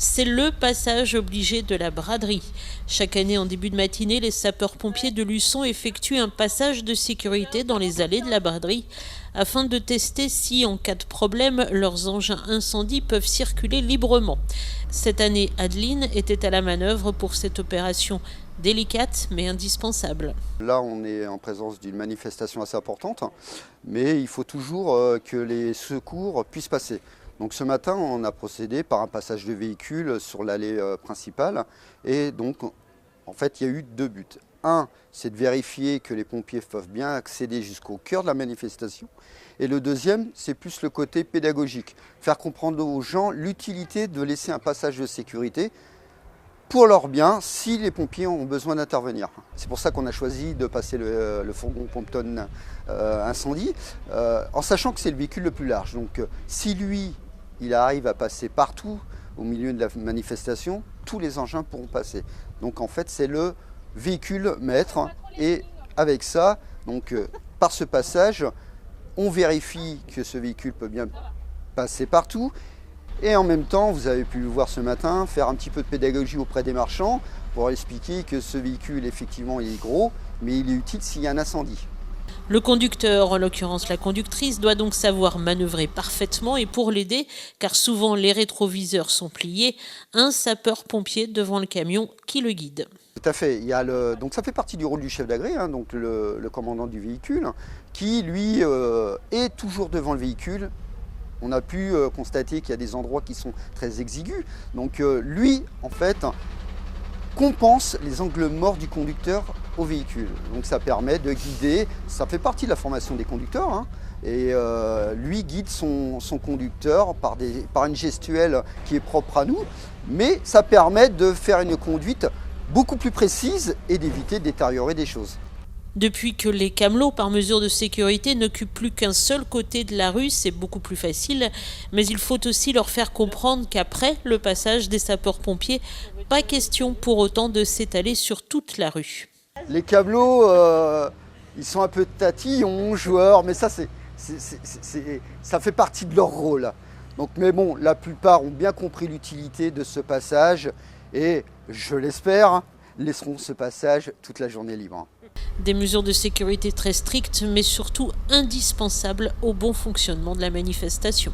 C'est le passage obligé de la braderie. Chaque année, en début de matinée, les sapeurs-pompiers de Luçon effectuent un passage de sécurité dans les allées de la braderie afin de tester si, en cas de problème, leurs engins incendie peuvent circuler librement. Cette année, Adeline était à la manœuvre pour cette opération délicate mais indispensable. Là, on est en présence d'une manifestation assez importante, mais il faut toujours que les secours puissent passer. Donc ce matin, on a procédé par un passage de véhicule sur l'allée principale. Et donc, en fait, il y a eu deux buts. Un, c'est de vérifier que les pompiers peuvent bien accéder jusqu'au cœur de la manifestation. Et le deuxième, c'est plus le côté pédagogique. Faire comprendre aux gens l'utilité de laisser un passage de sécurité pour leur bien, si les pompiers ont besoin d'intervenir. C'est pour ça qu'on a choisi de passer le fourgon Pompton incendie, en sachant que c'est le véhicule le plus large. Donc si lui, il arrive à passer partout au milieu de la manifestation, tous les engins pourront passer. Donc en fait, c'est le véhicule maître. Et avec ça, donc, par ce passage, on vérifie que ce véhicule peut bien passer partout. Et en même temps, vous avez pu le voir ce matin, faire un petit peu de pédagogie auprès des marchands pour expliquer que ce véhicule, effectivement, il est gros, mais il est utile s'il y a un incendie. Le conducteur, en l'occurrence la conductrice, doit donc savoir manœuvrer parfaitement et pour l'aider, car souvent les rétroviseurs sont pliés, un sapeur-pompier devant le camion qui le guide. Tout à fait. Donc ça fait partie du rôle du chef d'agré, donc le commandant du véhicule, qui lui est toujours devant le véhicule. On a pu constater qu'il y a des endroits qui sont très exigus. Donc lui, en fait, compense les angles morts du conducteur au véhicule. Donc ça permet de guider, ça fait partie de la formation des conducteurs, et lui guide son conducteur par une gestuelle qui est propre à nous, mais ça permet de faire une conduite beaucoup plus précise et d'éviter de détériorer des choses. Depuis que les camelots, par mesure de sécurité, n'occupent plus qu'un seul côté de la rue, c'est beaucoup plus facile. Mais il faut aussi leur faire comprendre qu'après le passage des sapeurs-pompiers, pas question pour autant de s'étaler sur toute la rue. Les camelots, ils sont un peu tatillons, joueurs, mais ça, ça fait partie de leur rôle. Donc, mais bon, la plupart ont bien compris l'utilité de ce passage et, je l'espère, laisseront ce passage toute la journée libre. Des mesures de sécurité très strictes, mais surtout indispensables au bon fonctionnement de la manifestation.